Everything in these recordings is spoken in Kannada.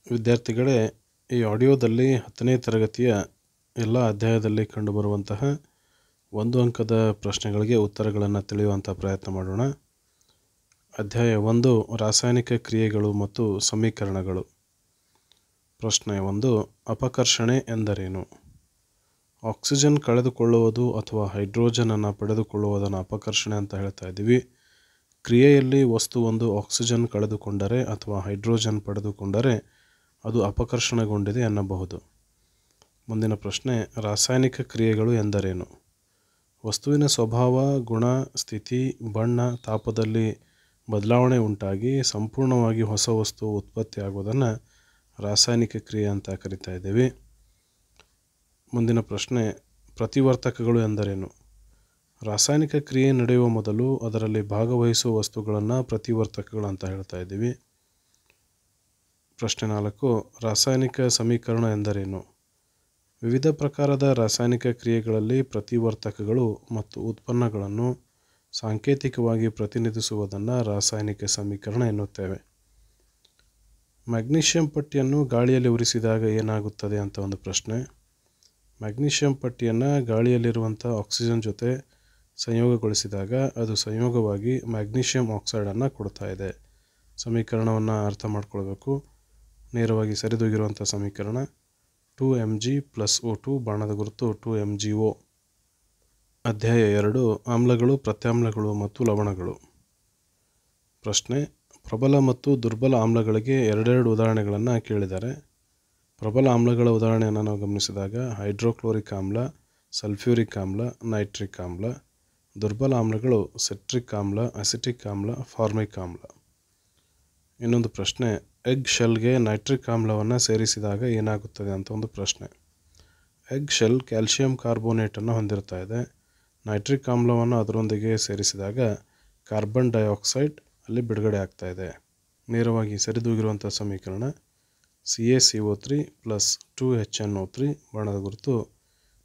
ವಿದ್ಯಾರ್ಥಿಗಳೇ, ಈ ಆಡಿಯೋದಲ್ಲಿ 10ನೇ ತರಗತಿಯ ಎಲ್ಲ ಅಧ್ಯಾಯದಲ್ಲಿ ಕಂಡುಬರುವಂತಹ 1 ಅಂಕದ ಪ್ರಶ್ನೆಗಳಿಗೆ ಉತ್ತರಗಳನ್ನು ತಿಳಿಯುವಂಥ ಪ್ರಯತ್ನ ಮಾಡೋಣ. ಅಧ್ಯಾಯ 1, ರಾಸಾಯನಿಕ ಕ್ರಿಯೆಗಳು ಮತ್ತು ಸಮೀಕರಣಗಳು. ಪ್ರಶ್ನೆ 1, ಅಪಕರ್ಷಣೆ ಎಂದರೇನು? ಆಕ್ಸಿಜನ್ ಕಳೆದುಕೊಳ್ಳುವುದು ಅಥವಾ ಹೈಡ್ರೋಜನನ್ನು ಪಡೆದುಕೊಳ್ಳುವುದನ್ನು ಅಪಕರ್ಷಣೆ ಅಂತ ಹೇಳ್ತಾ ಇದ್ದೀವಿ. ಕ್ರಿಯೆಯಲ್ಲಿ ವಸ್ತುವೊಂದು ಆಕ್ಸಿಜನ್ ಕಳೆದುಕೊಂಡರೆ ಅಥವಾ ಹೈಡ್ರೋಜನ್ ಪಡೆದುಕೊಂಡರೆ ಅದು ಅಪಕರ್ಷಣೆಗೊಂಡಿದೆ ಎನ್ನಬಹುದು. ಮುಂದಿನ ಪ್ರಶ್ನೆ, ರಾಸಾಯನಿಕ ಕ್ರಿಯೆಗಳು ಎಂದರೇನು? ವಸ್ತುವಿನ ಸ್ವಭಾವ, ಗುಣ, ಸ್ಥಿತಿ, ಬಣ್ಣ, ತಾಪದಲ್ಲಿ ಬದಲಾವಣೆ ಉಂಟಾಗಿ ಸಂಪೂರ್ಣವಾಗಿ ಹೊಸ ವಸ್ತು ಉತ್ಪತ್ತಿಯಾಗುವುದನ್ನು ರಾಸಾಯನಿಕ ಕ್ರಿಯೆ ಅಂತ ಕರಿತಾ ಇದ್ದೀವಿ. ಮುಂದಿನ ಪ್ರಶ್ನೆ, ಪ್ರತಿವರ್ತಕಗಳು ಎಂದರೇನು? ರಾಸಾಯನಿಕ ಕ್ರಿಯೆ ನಡೆಯುವ ಮೊದಲು ಅದರಲ್ಲಿ ಭಾಗವಹಿಸುವ ವಸ್ತುಗಳನ್ನು ಪ್ರತಿವರ್ತಕಗಳು ಅಂತ ಹೇಳ್ತಾ ಇದ್ದೀವಿ. ಪ್ರಶ್ನೆ 4, ರಾಸಾಯನಿಕ ಸಮೀಕರಣ ಎಂದರೇನು? ವಿವಿಧ ಪ್ರಕಾರದ ರಾಸಾಯನಿಕ ಕ್ರಿಯೆಗಳಲ್ಲಿ ಪ್ರತಿವರ್ತಕಗಳು ಮತ್ತು ಉತ್ಪನ್ನಗಳನ್ನು ಸಾಂಕೇತಿಕವಾಗಿ ಪ್ರತಿನಿಧಿಸುವುದನ್ನು ರಾಸಾಯನಿಕ ಸಮೀಕರಣ ಎನ್ನುತ್ತೇವೆ. ಮ್ಯಾಗ್ನೀಷಿಯಂ ಪಟ್ಟಿಯನ್ನು ಗಾಳಿಯಲ್ಲಿ ಉರಿಸಿದಾಗ ಏನಾಗುತ್ತದೆ ಅಂತ ಒಂದು ಪ್ರಶ್ನೆ. ಮ್ಯಾಗ್ನೀಷಿಯಂ ಪಟ್ಟಿಯನ್ನು ಗಾಳಿಯಲ್ಲಿರುವಂಥ ಆಕ್ಸಿಜನ್ ಜೊತೆ ಸಂಯೋಗಗೊಳಿಸಿದಾಗ ಅದು ಸಂಯೋಗವಾಗಿ ಮ್ಯಾಗ್ನೀಷಿಯಂ ಆಕ್ಸೈಡನ್ನು ಕೊಡ್ತಾ ಇದೆ. ಸಮೀಕರಣವನ್ನು ಅರ್ಥ ಮಾಡ್ಕೊಳ್ಬೇಕು. ನೇರವಾಗಿ ಸರಿದೂಗಿರುವಂಥ ಸಮೀಕರಣ 2mg + O2 ಬಾಣದ ಗುರುತು 2mgO. ಅಧ್ಯಾಯ 2, ಆಮ್ಲಗಳು, ಪ್ರತ್ಯಾಮ್ಲಗಳು ಮತ್ತು ಲವಣಗಳು. ಪ್ರಶ್ನೆ, ಪ್ರಬಲ ಮತ್ತು ದುರ್ಬಲ ಆಮ್ಲಗಳಿಗೆ ಎರಡೆರಡು ಉದಾಹರಣೆಗಳನ್ನು ಕೇಳಿದ್ದಾರೆ. ಪ್ರಬಲ ಆಮ್ಲಗಳ ಉದಾಹರಣೆಯನ್ನು ನಾವು ಗಮನಿಸಿದಾಗ ಹೈಡ್ರೋಕ್ಲೋರಿಕ್ ಆಮ್ಲ, ಸಲ್ಫ್ಯೂರಿಕ್ ಆಮ್ಲ, ನೈಟ್ರಿಕ್ ಆಮ್ಲ. ದುರ್ಬಲ ಆಮ್ಲಗಳು ಸಿಟ್ರಿಕ್ ಆಮ್ಲ, ಅಸಿಟಿಕ್ ಆಮ್ಲ, ಫಾರ್ಮಿಕ್ ಆಮ್ಲ. ಇನ್ನೊಂದು ಪ್ರಶ್ನೆ, ಎಗ್ ಶೆಲ್ಗೆ ನೈಟ್ರಿಕ್ ಆಮ್ಲವನ್ನು ಸೇರಿಸಿದಾಗ ಏನಾಗುತ್ತದೆ ಅಂತ ಒಂದು ಪ್ರಶ್ನೆ. ಎಗ್ ಶೆಲ್ ಕ್ಯಾಲ್ಸಿಯಂ ಕಾರ್ಬೋನೇಟನ್ನು ಹೊಂದಿರ್ತಾ ಇದೆ. ನೈಟ್ರಿಕ್ ಆಮ್ಲವನ್ನು ಅದರೊಂದಿಗೆ ಸೇರಿಸಿದಾಗ ಕಾರ್ಬನ್ ಡೈಆಕ್ಸೈಡ್ ಅಲ್ಲಿ ಬಿಡುಗಡೆ ಆಗ್ತಾ ಇದೆ. ನೇರವಾಗಿ ಸರಿದೂಗಿರುವಂಥ ಸಮೀಕರಣ CaCO3 + 2HNO3 ಬಾಣದ ಗುರುತು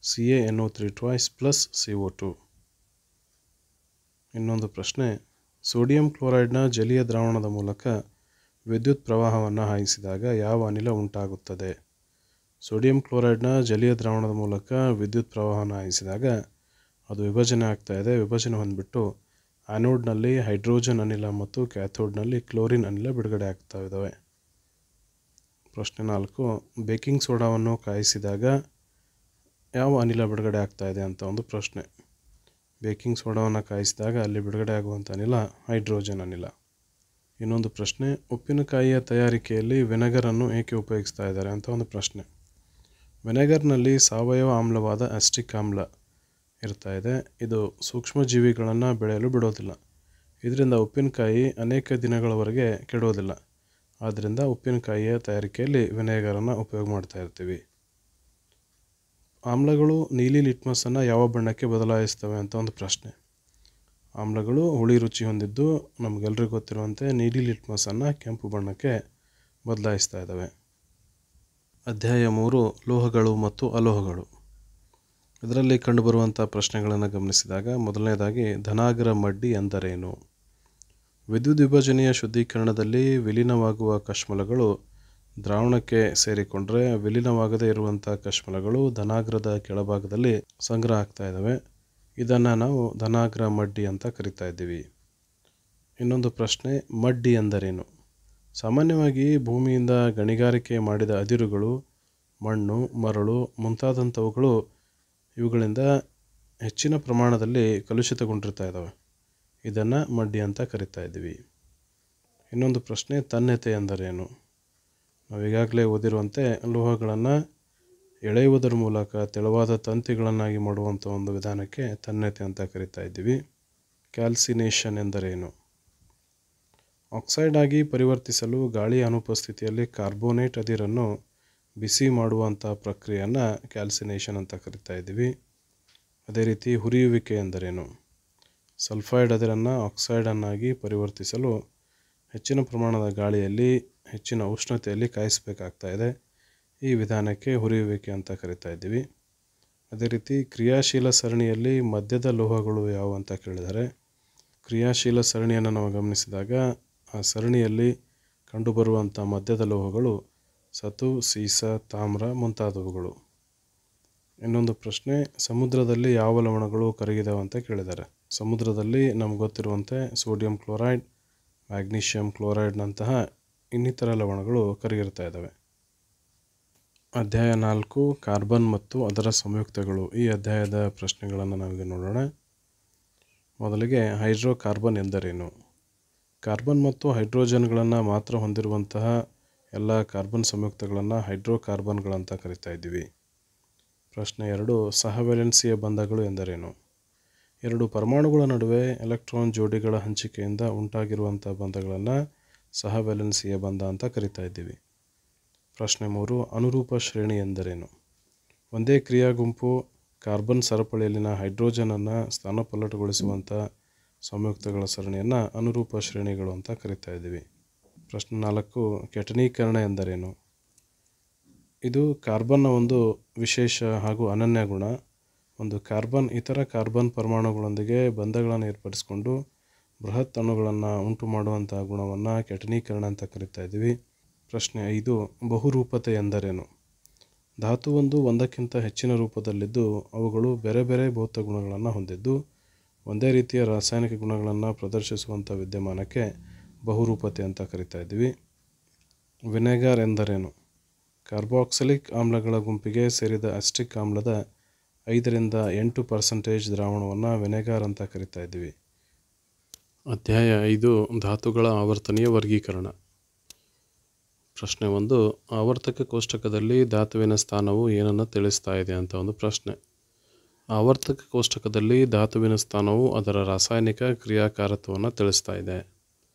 CaNO3 2 + CO2. ಇನ್ನೊಂದು ಪ್ರಶ್ನೆ, ಸೋಡಿಯಂ ಕ್ಲೋರೈಡ್ನ ಜಲೀಯ ದ್ರಾವಣದ ಮೂಲಕ ವಿದ್ಯುತ್ ಪ್ರವಾಹವನ್ನು ಹಾಯಿಸಿದಾಗ ಯಾವ ಅನಿಲ ಉಂಟಾಗುತ್ತದೆ? ಸೋಡಿಯಂ ಕ್ಲೋರೈಡ್ನ ಜಲೀಯ ದ್ರಾವಣದ ಮೂಲಕ ವಿದ್ಯುತ್ ಪ್ರವಾಹವನ್ನು ಹಾಯಿಸಿದಾಗ ಅದು ವಿಭಜನೆ ಆಗ್ತಾ ಇದೆ. ವಿಭಜನೆ ಹೊಂದ್ಬಿಟ್ಟು ಆ್ಯನೋಡ್ನಲ್ಲಿ ಹೈಡ್ರೋಜನ್ ಅನಿಲ ಮತ್ತು ಕ್ಯಾಥೋಡ್ನಲ್ಲಿ ಕ್ಲೋರಿನ್ ಅನಿಲ ಬಿಡುಗಡೆ ಆಗ್ತಾ ಇದ್ದಾವೆ. ಪ್ರಶ್ನೆ 4, ಬೇಕಿಂಗ್ ಸೋಡಾವನ್ನು ಕಾಯಿಸಿದಾಗ ಯಾವ ಅನಿಲ ಬಿಡುಗಡೆ ಆಗ್ತಾ ಇದೆ ಅಂತ ಒಂದು ಪ್ರಶ್ನೆ. ಬೇಕಿಂಗ್ ಸೋಡಾವನ್ನು ಕಾಯಿಸಿದಾಗ ಅಲ್ಲಿ ಬಿಡುಗಡೆ ಆಗುವಂಥ ಅನಿಲ ಹೈಡ್ರೋಜನ್ ಅನಿಲ. ಇನ್ನೊಂದು ಪ್ರಶ್ನೆ, ಉಪ್ಪಿನಕಾಯಿಯ ತಯಾರಿಕೆಯಲ್ಲಿ ವಿನೆಗರನ್ನು ಏಕೆ ಉಪಯೋಗಿಸ್ತಾ ಇದ್ದಾರೆ ಅಂತ ಒಂದು ಪ್ರಶ್ನೆ. ವಿನೆಗರ್ನಲ್ಲಿ ಸಾವಯವ ಆಮ್ಲವಾದ ಅಸ್ಟಿಕ್ ಆಮ್ಲ ಇರ್ತಾ ಇದೆ. ಇದು ಸೂಕ್ಷ್ಮಜೀವಿಗಳನ್ನು ಬೆಳೆಯಲು ಬಿಡೋದಿಲ್ಲ. ಇದರಿಂದ ಉಪ್ಪಿನಕಾಯಿ ಅನೇಕ ದಿನಗಳವರೆಗೆ ಕೆಡೋದಿಲ್ಲ. ಆದ್ದರಿಂದ ಉಪ್ಪಿನಕಾಯಿಯ ತಯಾರಿಕೆಯಲ್ಲಿ ವಿನೆಗರನ್ನು ಉಪಯೋಗ ಮಾಡ್ತಾ ಇರ್ತೀವಿ. ಆಮ್ಲಗಳು ನೀಲಿ ಲಿಟ್ಮಸನ್ನು ಯಾವ ಬಣ್ಣಕ್ಕೆ ಬದಲಾಯಿಸ್ತವೆ ಅಂತ ಒಂದು ಪ್ರಶ್ನೆ. ಆಮ್ಲಗಳು ಹುಳಿ ರುಚಿ ಹೊಂದಿದ್ದು ನಮಗೆಲ್ಲರಿಗೂ ಗೊತ್ತಿರುವಂತೆ ನೀಲಿ ಲಿಟ್ಮಸನ್ನು ಕೆಂಪು ಬಣ್ಣಕ್ಕೆ ಬದಲಾಯಿಸ್ತಾ ಇದ್ದಾವೆ. ಅಧ್ಯಾಯ 3, ಲೋಹಗಳು ಮತ್ತು ಅಲೋಹಗಳು. ಇದರಲ್ಲಿ ಕಂಡುಬರುವಂಥ ಪ್ರಶ್ನೆಗಳನ್ನು ಗಮನಿಸಿದಾಗ ಮೊದಲನೇದಾಗಿ ಧನಾಗ್ರ ಮಡ್ಡಿ ಎಂದರೇನು? ವಿದ್ಯುತ್ ವಿಭಜನೆಯ ಶುದ್ಧೀಕರಣದಲ್ಲಿ ವಿಲೀನವಾಗುವ ಕಶ್ಮಲಗಳು ದ್ರಾವಣಕ್ಕೆ ಸೇರಿಕೊಂಡ್ರೆ ವಿಲೀನವಾಗದೇ ಇರುವಂಥ ಕಶ್ಮಲಗಳು ಧನಾಗ್ರದ ಕೆಳಭಾಗದಲ್ಲಿ ಸಂಗ್ರಹ ಆಗ್ತಾ ಇದ್ದಾವೆ. ಇದನ್ನು ನಾವು ಧನಾಗ್ರ ಮಡ್ಡಿ ಅಂತ ಕರಿತಾ ಇದ್ದೀವಿ. ಇನ್ನೊಂದು ಪ್ರಶ್ನೆ, ಮಡ್ಡಿ ಎಂದರೇನು? ಸಾಮಾನ್ಯವಾಗಿ ಭೂಮಿಯಿಂದ ಗಣಿಗಾರಿಕೆ ಮಾಡಿದ ಅದಿರುಗಳು, ಮಣ್ಣು, ಮರಳು ಮುಂತಾದಂಥವುಗಳು ಇವುಗಳಿಂದ ಹೆಚ್ಚಿನ ಪ್ರಮಾಣದಲ್ಲಿ ಕಲುಷಿತಗೊಂಡಿರ್ತಾ ಇದ್ದಾವೆ. ಇದನ್ನು ಮಡ್ಡಿ ಅಂತ ಕರಿತಾ ಇದ್ದೀವಿ. ಇನ್ನೊಂದು ಪ್ರಶ್ನೆ, ತನ್ಯತೆ ಎಂದರೇನು? ನಾವು ಈಗಾಗಲೇ ಓದಿರುವಂತೆ ಲೋಹಗಳನ್ನು ಎಳೆಯುವುದರ ಮೂಲಕ ತೆಳುವಾದ ತಂತಿಗಳನ್ನಾಗಿ ಮಾಡುವಂಥ ಒಂದು ವಿಧಾನಕ್ಕೆ ತನ್ಯತೆ ಅಂತ ಕರಿತಾ ಇದ್ದೀವಿ. ಕ್ಯಾಲ್ಸಿನೇಷನ್ ಎಂದರೇನು? ಆಕ್ಸೈಡ್ ಆಗಿ ಪರಿವರ್ತಿಸಲು ಗಾಳಿಯ ಅನುಪಸ್ಥಿತಿಯಲ್ಲಿ ಕಾರ್ಬೋನೇಟ್ ಅದಿರನ್ನು ಬಿಸಿ ಮಾಡುವಂಥ ಪ್ರಕ್ರಿಯೆಯನ್ನು ಕ್ಯಾಲ್ಸಿನೇಷನ್ ಅಂತ ಕರಿತಾ ಇದ್ದೀವಿ. ಅದೇ ರೀತಿ ಹುರಿಯುವಿಕೆ ಎಂದರೇನು? ಸಲ್ಫೈಡ್ ಅದಿರನ್ನು ಆಕ್ಸೈಡನ್ನಾಗಿ ಪರಿವರ್ತಿಸಲು ಹೆಚ್ಚಿನ ಪ್ರಮಾಣದ ಗಾಳಿಯಲ್ಲಿ ಹೆಚ್ಚಿನ ಉಷ್ಣತೆಯಲ್ಲಿ ಕಾಯಿಸಬೇಕಾಗ್ತಾ ಇದೆ. ಈ ವಿಧಾನಕ್ಕೆ ಹುರಿಯುವಿಕೆ ಅಂತ ಕರಿತಾ ಇದ್ದೀವಿ. ಅದೇ ರೀತಿ ಕ್ರಿಯಾಶೀಲ ಸರಣಿಯಲ್ಲಿ ಮಧ್ಯದ ಲೋಹಗಳು ಯಾವುವು ಅಂತ ಕೇಳಿದರೆ, ಕ್ರಿಯಾಶೀಲ ಸರಣಿಯನ್ನು ನಾವು ಗಮನಿಸಿದಾಗ ಆ ಸರಣಿಯಲ್ಲಿ ಕಂಡುಬರುವಂಥ ಮಧ್ಯದ ಲೋಹಗಳು ಸತು, ಸೀಸ, ತಾಮ್ರ ಮುಂತಾದವುಗಳು. ಇನ್ನೊಂದು ಪ್ರಶ್ನೆ, ಸಮುದ್ರದಲ್ಲಿ ಯಾವ ಲವಣಗಳು ಕರಗಿದಾವೆ ಅಂತ ಕೇಳಿದ್ದಾರೆ. ಸಮುದ್ರದಲ್ಲಿ ನಮ್ಗೆ ಗೊತ್ತಿರುವಂತೆ ಸೋಡಿಯಂ ಕ್ಲೋರೈಡ್, ಮ್ಯಾಗ್ನೀಷಿಯಂ ಕ್ಲೋರೈಡ್ನಂತಹ ಇನ್ನಿತರ ಲವಣಗಳು ಕರಗಿರ್ತಾ ಇದ್ದಾವೆ. ಅಧ್ಯಾಯ 4 ಕಾರ್ಬನ್ ಮತ್ತು ಅದರ ಸಂಯುಕ್ತಗಳು. ಈ ಅಧ್ಯಾಯದ ಪ್ರಶ್ನೆಗಳನ್ನು ನಾವೀಗ ನೋಡೋಣ. ಮೊದಲಿಗೆ ಹೈಡ್ರೋಕಾರ್ಬನ್ ಎಂದರೇನು? ಕಾರ್ಬನ್ ಮತ್ತು ಹೈಡ್ರೋಜನ್ಗಳನ್ನು ಮಾತ್ರ ಹೊಂದಿರುವಂತಹ ಎಲ್ಲ ಕಾರ್ಬನ್ ಸಂಯುಕ್ತಗಳನ್ನು ಹೈಡ್ರೋಕಾರ್ಬನ್ಗಳಂತ ಕರಿತಾ ಇದ್ದೀವಿ. ಪ್ರಶ್ನೆ 2, ಸಹವ್ಯಾಲೆನ್ಸಿಯ ಬಂಧಗಳು ಎಂದರೇನು? ಎರಡು ಪರಮಾಣುಗಳ ನಡುವೆ ಎಲೆಕ್ಟ್ರಾನ್ ಜೋಡಿಗಳ ಹಂಚಿಕೆಯಿಂದ ಉಂಟಾಗಿರುವಂಥ ಬಂಧಗಳನ್ನು ಸಹವ್ಯಾಲೆನ್ಸಿಯ ಬಂಧ ಅಂತ ಕರಿತಾ ಇದ್ದೀವಿ. ಪ್ರಶ್ನೆ 3, ಅನುರೂಪ ಶ್ರೇಣಿ ಎಂದರೇನು? ಒಂದೇ ಕ್ರಿಯಾ ಗುಂಪು ಕಾರ್ಬನ್ ಸರಪಳಿಯಲ್ಲಿನ ಹೈಡ್ರೋಜನನ್ನು ಸ್ಥಾನಪಲ್ಲಟಗೊಳಿಸುವಂಥ ಸಂಯುಕ್ತಗಳ ಸರಣಿಯನ್ನು ಅನುರೂಪ ಶ್ರೇಣಿಗಳು ಅಂತ ಕರಿತಾ ಇದ್ದೀವಿ. ಪ್ರಶ್ನೆ 4, ಕೆಟನೀಕರಣ ಎಂದರೇನು? ಇದು ಕಾರ್ಬನ್ನ ಒಂದು ವಿಶೇಷ ಹಾಗೂ ಅನನ್ಯ ಗುಣ. ಒಂದು ಕಾರ್ಬನ್ ಇತರ ಕಾರ್ಬನ್ ಪರಮಾಣುಗಳೊಂದಿಗೆ ಬಂಧಗಳನ್ನು ಏರ್ಪಡಿಸಿಕೊಂಡು ಬೃಹತ್ ಅಣುಗಳನ್ನು ಉಂಟು ಮಾಡುವಂಥ ಗುಣವನ್ನು ಕೆಟನೀಕರಣ ಅಂತ ಕರಿತಾ ಇದ್ದೀವಿ. ಪ್ರಶ್ನೆ 5, ಬಹುರೂಪತೆ ಎಂದರೇನು? ಧಾತುವೊಂದು ಒಂದಕ್ಕಿಂತ ಹೆಚ್ಚಿನ ರೂಪದಲ್ಲಿದ್ದು ಅವುಗಳು ಬೇರೆ ಬೇರೆ ಭೌತ ಗುಣಗಳನ್ನು ಹೊಂದಿದ್ದು ಒಂದೇ ರೀತಿಯ ರಾಸಾಯನಿಕ ಗುಣಗಳನ್ನು ಪ್ರದರ್ಶಿಸುವಂಥ ವಿದ್ಯಮಾನಕ್ಕೆ ಬಹುರೂಪತೆ ಅಂತ ಕರಿತಾ ಇದ್ದೀವಿ. ವಿನೆಗಾರ್ ಎಂದರೇನು? ಕಾರ್ಬಾಕ್ಸಿಲಿಕ್ ಆಮ್ಲಗಳ ಗುಂಪಿಗೆ ಸೇರಿದ ಅಸ್ಟಿಕ್ ಆಮ್ಲದ 5ರಿಂದ 8% ದ್ರಾವಣವನ್ನು ವಿನೆಗಾರ್ ಅಂತ ಕರಿತಾ ಇದ್ದೀವಿ. ಅಧ್ಯಾಯ 5 ಧಾತುಗಳ ಆವರ್ತನೀಯ ವರ್ಗೀಕರಣ. ಪ್ರಶ್ನೆ 1, ಆವರ್ತಕ ಕೋಷ್ಟಕದಲ್ಲಿ ಧಾತುವಿನ ಸ್ಥಾನವು ಏನನ್ನು ತಿಳಿಸ್ತಾ ಇದೆ ಅಂತ ಒಂದು ಪ್ರಶ್ನೆ. ಆವರ್ತಕ ಕೋಷ್ಟಕದಲ್ಲಿ ಧಾತುವಿನ ಸ್ಥಾನವು ಅದರ ರಾಸಾಯನಿಕ ಕ್ರಿಯಾಕಾರತ್ವವನ್ನು ತಿಳಿಸ್ತಾ ಇದೆ.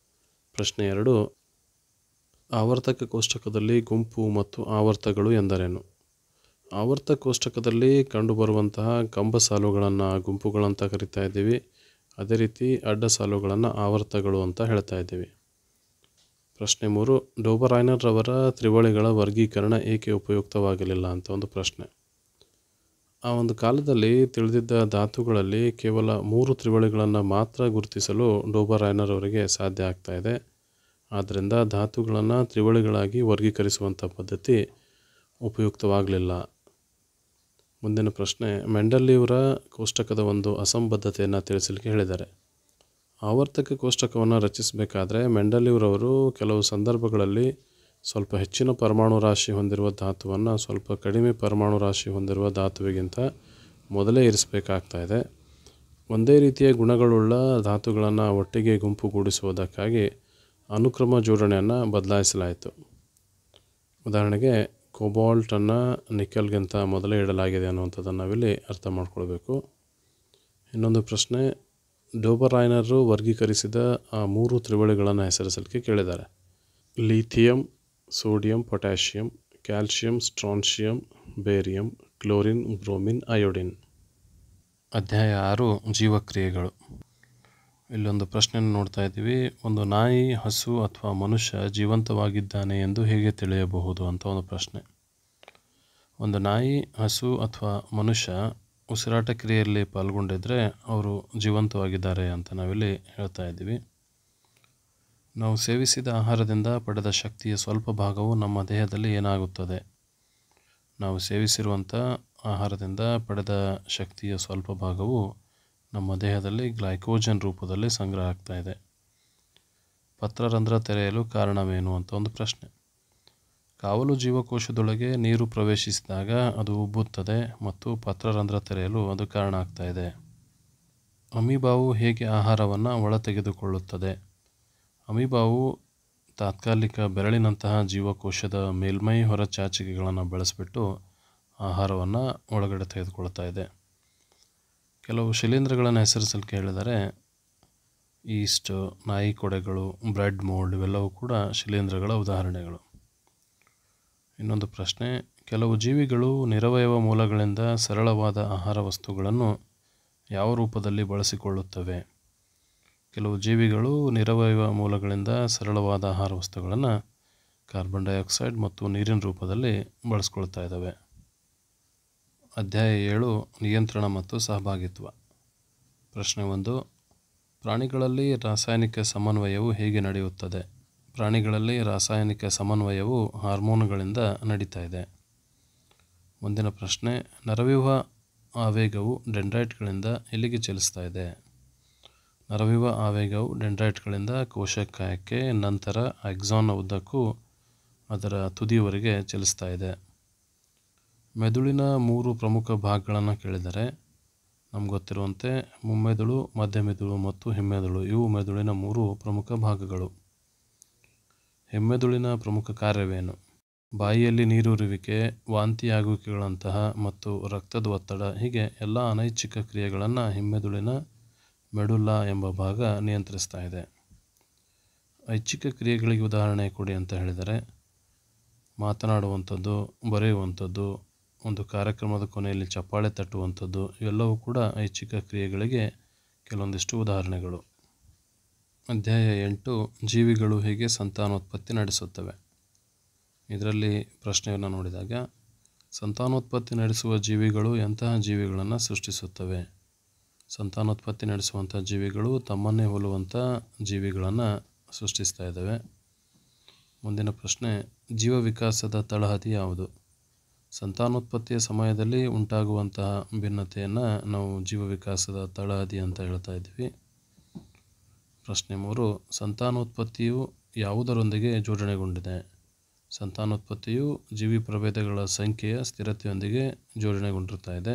ಪ್ರಶ್ನೆ 2, ಆವರ್ತಕ ಕೋಷ್ಟಕದಲ್ಲಿ ಗುಂಪು ಮತ್ತು ಆವರ್ತಗಳು ಎಂದರೇನು? ಆವರ್ತಕ ಕೋಷ್ಟಕದಲ್ಲಿ ಕಂಡುಬರುವಂತಹ ಕಂಬ ಸಾಲುಗಳನ್ನು ಗುಂಪುಗಳಂತ ಕರಿತಾ ಇದ್ದೀವಿ. ಅದೇ ರೀತಿ ಅಡ್ಡ ಸಾಲುಗಳನ್ನು ಆವರ್ತಗಳು ಅಂತ ಹೇಳ್ತಾ ಇದ್ದೀವಿ. ಪ್ರಶ್ನೆ 3, ಡೋಬರೈನರ್ ರವರ ತ್ರಿವಳಿಗಳ ವರ್ಗೀಕರಣ ಏಕೆ ಉಪಯುಕ್ತವಾಗಲಿಲ್ಲ ಅಂತ ಒಂದು ಪ್ರಶ್ನೆ. ಆ ಒಂದು ಕಾಲದಲ್ಲಿ ತಿಳಿದಿದ್ದ ಧಾತುಗಳಲ್ಲಿ ಕೇವಲ 3 ತ್ರಿವಳಿಗಳನ್ನು ಮಾತ್ರ ಗುರುತಿಸಲು ಡೋಬರೈನರ್ ಅವರಿಗೆ ಸಾಧ್ಯ ಆಗ್ತಾ ಇದೆ. ಆದ್ದರಿಂದ ಧಾತುಗಳನ್ನು ತ್ರಿವಳಿಗಳಾಗಿ ವರ್ಗೀಕರಿಸುವಂಥ ಪದ್ಧತಿ ಉಪಯುಕ್ತವಾಗಲಿಲ್ಲ. ಮುಂದಿನ ಪ್ರಶ್ನೆ, ಮೆಂಡೆಲಿಯವರ ಕೋಷ್ಟಕದ ಒಂದು ಅಸಂಬದ್ಧತೆಯನ್ನು ತಿಳಿಸಲಿಕ್ಕೆ ಹೇಳಿದ್ದಾರೆ. ಆವರ್ತಕ ಕೋಷ್ಟಕವನ್ನು ರಚಿಸಬೇಕಾದ್ರೆ ಮೆಂಡೆಲಿಯವರವರು ಕೆಲವು ಸಂದರ್ಭಗಳಲ್ಲಿ ಸ್ವಲ್ಪ ಹೆಚ್ಚಿನ ಪರಮಾಣು ರಾಶಿ ಹೊಂದಿರುವ ಧಾತುವನ್ನು ಸ್ವಲ್ಪ ಕಡಿಮೆ ಪರಮಾಣು ರಾಶಿ ಹೊಂದಿರುವ ಧಾತುವಿಗಿಂತ ಮೊದಲೇ ಇರಿಸಬೇಕಾಗ್ತಾ ಇದೆ. ಒಂದೇ ರೀತಿಯ ಗುಣಗಳುಳ್ಳ ಧಾತುಗಳನ್ನು ಒಟ್ಟಿಗೆ ಗುಂಪುಗೂಡಿಸುವುದಕ್ಕಾಗಿ ಅನುಕ್ರಮ ಜೋಡಣೆಯನ್ನು ಬದಲಾಯಿಸಲಾಯಿತು. ಉದಾಹರಣೆಗೆ ಕೋಬಾಲ್ಟನ್ನು ನಿಕೆಲ್ಗಿಂತ ಮೊದಲೇ ಇಡಲಾಗಿದೆ ಅನ್ನುವಂಥದ್ದನ್ನು ನಾವಿಲ್ಲಿ ಅರ್ಥ ಮಾಡ್ಕೊಳ್ಬೇಕು. ಇನ್ನೊಂದು ಪ್ರಶ್ನೆ, ಡೋಬರೈನರು ವರ್ಗೀಕರಿಸಿದ ಆ 3 ತ್ರಿವಳಿಗಳನ್ನು ಹೆಸರಿಸಲಿಕ್ಕೆ ಕೇಳಿದ್ದಾರೆ. Lithium, sodium, potassium, calcium, strontium, barium, chlorine, bromine, iodine. ಅಧ್ಯಾಯ 6 ಜೀವಕ್ರಿಯೆಗಳು. ಇಲ್ಲೊಂದು ಪ್ರಶ್ನೆಯನ್ನು ನೋಡ್ತಾ ಇದ್ದೀವಿ. ಒಂದು ನಾಯಿ, ಹಸು ಅಥವಾ ಮನುಷ್ಯ ಜೀವಂತವಾಗಿದ್ದಾನೆ ಎಂದು ಹೇಗೆ ತಿಳಿಯಬಹುದು ಅಂತ ಒಂದು ಪ್ರಶ್ನೆ. ಒಂದು ನಾಯಿ, ಹಸು ಅಥವಾ ಮನುಷ್ಯ ಉಸಿರಾಟ ಕ್ರಿಯೆಯಲ್ಲಿ ಪಾಲ್ಗೊಂಡಿದ್ದರೆ ಅವರು ಜೀವಂತವಾಗಿದ್ದಾರೆ ಅಂತ ನಾವಿಲ್ಲಿ ಹೇಳ್ತಾ ಇದ್ದೀವಿ. ನಾವು ಸೇವಿಸಿದ ಆಹಾರದಿಂದ ಪಡೆದ ಶಕ್ತಿಯ ಸ್ವಲ್ಪ ಭಾಗವು ನಮ್ಮ ದೇಹದಲ್ಲಿ ಏನಾಗುತ್ತದೆ? ನಾವು ಸೇವಿಸಿರುವಂಥ ಆಹಾರದಿಂದ ಪಡೆದ ಶಕ್ತಿಯ ಸ್ವಲ್ಪ ಭಾಗವು ನಮ್ಮ ದೇಹದಲ್ಲಿ ಗ್ಲೈಕೋಜನ್ ರೂಪದಲ್ಲಿ ಸಂಗ್ರಹ ಆಗ್ತಾ ಇದೆ. ಪತ್ರರಂಧ್ರ ತೆರೆಯಲು ಕಾರಣವೇನು ಅಂತ ಒಂದು ಪ್ರಶ್ನೆ. ಕಾವಲು ಜೀವಕೋಶದೊಳಗೆ ನೀರು ಪ್ರವೇಶಿಸಿದಾಗ ಅದು ಉಬ್ಬುತ್ತದೆ ಮತ್ತು ಪತ್ರರಂಧ್ರ ತೆರೆಯಲು ಅದು ಕಾರಣ ಆಗ್ತಾ ಇದೆ. ಅಮೀಬಾವು ಹೇಗೆ ಆಹಾರವನ್ನು ಒಳತೆಗೆದುಕೊಳ್ಳುತ್ತದೆ? ಅಮೀಬಾವು ತಾತ್ಕಾಲಿಕ ಬೆರಳಿನಂತಹ ಜೀವಕೋಶದ ಮೇಲ್ಮೈ ಹೊರಚಾಚಿಕೆಗಳನ್ನು ಬಳಸಿಬಿಟ್ಟು ಆಹಾರವನ್ನು ಒಳಗಡೆ ತೆಗೆದುಕೊಳ್ತಾ ಇದೆ. ಕೆಲವು ಶಿಲೀಂಧ್ರಗಳನ್ನು ಹೆಸರಿಸಲಿಕ್ಕೆ ಹೇಳಿದರೆ ಈಸ್ಟ್, ನಾಯಿ ಕೊಡೆಗಳು, ಬ್ರೆಡ್ ಮೋಲ್ಡ್ ಇವೆಲ್ಲವೂ ಕೂಡ ಶಿಲೀಂಧ್ರಗಳ ಉದಾಹರಣೆಗಳು. ಇನ್ನೊಂದು ಪ್ರಶ್ನೆ, ಕೆಲವು ಜೀವಿಗಳು ನಿರವಯವ ಮೂಲಗಳಿಂದ ಸರಳವಾದ ಆಹಾರ ವಸ್ತುಗಳನ್ನು ಯಾವ ರೂಪದಲ್ಲಿ ಬಳಸಿಕೊಳ್ಳುತ್ತವೆ? ಕೆಲವು ಜೀವಿಗಳು ನಿರವಯವ ಮೂಲಗಳಿಂದ ಸರಳವಾದ ಆಹಾರ ವಸ್ತುಗಳನ್ನು ಕಾರ್ಬನ್ ಡೈಆಕ್ಸೈಡ್ ಮತ್ತು ನೀರಿನ ರೂಪದಲ್ಲಿ ಬಳಸ್ಕೊಳ್ತಾ ಇದ್ದಾವೆ. ಅಧ್ಯಾಯ 7 ನಿಯಂತ್ರಣ ಮತ್ತು ಸಹಭಾಗಿತ್ವ. ಪ್ರಶ್ನೆ 1, ಪ್ರಾಣಿಗಳಲ್ಲಿ ರಾಸಾಯನಿಕ ಸಮನ್ವಯವು ಹೇಗೆ ನಡೆಯುತ್ತದೆ? ಪ್ರಾಣಿಗಳಲ್ಲಿ ರಾಸಾಯನಿಕ ಸಮನ್ವಯವು ಹಾರ್ಮೋನುಗಳಿಂದ ನಡೀತಾ ಇದೆ. ಮುಂದಿನ ಪ್ರಶ್ನೆ, ನರವ್ಯೂಹ ಆವೇಗವು ಡೆಂಡ್ರೈಟ್ಗಳಿಂದ ಎಲ್ಲಿಗೆ ಚಲಿಸ್ತಾ ಇದೆ? ನರವ್ಯೂಹ ಆವೇಗವು ಡೆಂಡ್ರೈಟ್ಗಳಿಂದ ಕೋಶಕಾಯಕ್ಕೆ, ನಂತರ ಆಕ್ಸಾನ್ನ ಉದ್ದಕ್ಕೂ ಅದರ ತುದಿಯವರೆಗೆ ಚಲಿಸ್ತಾ ಇದೆ. ಮೆದುಳಿನ 3 ಪ್ರಮುಖ ಭಾಗಗಳನ್ನು ಕೇಳಿದರೆ ನಮ್ಗೆ ಗೊತ್ತಿರುವಂತೆ ಮುಮ್ಮೆದುಳು, ಮಧ್ಯಮೆದುಳು ಮತ್ತು ಹಿಮ್ಮೆದುಳು ಇವು ಮೆದುಳಿನ 3 ಪ್ರಮುಖ ಭಾಗಗಳು. ಹಿಮ್ಮೆದುಳಿನ ಪ್ರಮುಖ ಕಾರ್ಯವೇನು? ಬಾಯಿಯಲ್ಲಿ ನೀರೂರುವಿಕೆ, ವಾಂತಿಯಾಗುವಿಕೆಗಳಂತಹ ಮತ್ತು ರಕ್ತದ ಒತ್ತಡ ಹೀಗೆ ಎಲ್ಲ ಅನೈಚ್ಛಿಕ ಕ್ರಿಯೆಗಳನ್ನು ಹಿಮ್ಮೆದುಳಿನ ಮೆಡುಲ್ಲಾ ಎಂಬ ಭಾಗ ನಿಯಂತ್ರಿಸ್ತಾ ಇದೆ. ಐಚ್ಛಿಕ ಕ್ರಿಯೆಗಳಿಗೆ ಉದಾಹರಣೆ ಕೊಡಿ ಅಂತ ಹೇಳಿದರೆ ಮಾತನಾಡುವಂಥದ್ದು, ಬರೆಯುವಂಥದ್ದು, ಒಂದು ಕಾರ್ಯಕ್ರಮದ ಕೊನೆಯಲ್ಲಿ ಚಪ್ಪಾಳೆ ತಟ್ಟುವಂಥದ್ದು ಇವೆಲ್ಲವೂ ಕೂಡ ಐಚ್ಛಿಕ ಕ್ರಿಯೆಗಳಿಗೆ ಕೆಲವೊಂದಿಷ್ಟು ಉದಾಹರಣೆಗಳು. ಅಧ್ಯಾಯ 8 ಜೀವಿಗಳು ಹೇಗೆ ಸಂತಾನೋತ್ಪತ್ತಿ ನಡೆಸುತ್ತವೆ. ಇದರಲ್ಲಿ ಪ್ರಶ್ನೆಯನ್ನು ನೋಡಿದಾಗ ಸಂತಾನೋತ್ಪತ್ತಿ ನಡೆಸುವ ಜೀವಿಗಳು ಎಂತಹ ಜೀವಿಗಳನ್ನು ಸೃಷ್ಟಿಸುತ್ತವೆ? ಸಂತಾನೋತ್ಪತ್ತಿ ನಡೆಸುವಂಥ ಜೀವಿಗಳು ತಮ್ಮನ್ನೇ ಹೋಲುವಂಥ ಜೀವಿಗಳನ್ನು ಸೃಷ್ಟಿಸ್ತಾ ಇದ್ದಾವೆ. ಮುಂದಿನ ಪ್ರಶ್ನೆ, ಜೀವ ವಿಕಾಸದ ತಳಹದಿ ಯಾವುದು? ಸಂತಾನೋತ್ಪತ್ತಿಯ ಸಮಯದಲ್ಲಿ ಉಂಟಾಗುವಂತಹ ಭಿನ್ನತೆಯನ್ನು ನಾವು ಜೀವ ವಿಕಾಸದ ತಳಹದಿ ಅಂತ ಹೇಳ್ತಾ ಇದ್ದೀವಿ. ಪ್ರಶ್ನೆ 3, ಸಂತಾನೋತ್ಪತ್ತಿಯು ಯಾವುದರೊಂದಿಗೆ ಜೋಡಣೆಗೊಂಡಿದೆ? ಸಂತಾನೋತ್ಪತ್ತಿಯು ಜೀವಿ ಪ್ರಭೇದಗಳ ಸಂಖ್ಯೆಯ ಸ್ಥಿರತೆಯೊಂದಿಗೆ ಜೋಡಣೆಗೊಂಡಿರ್ತಾ ಇದೆ.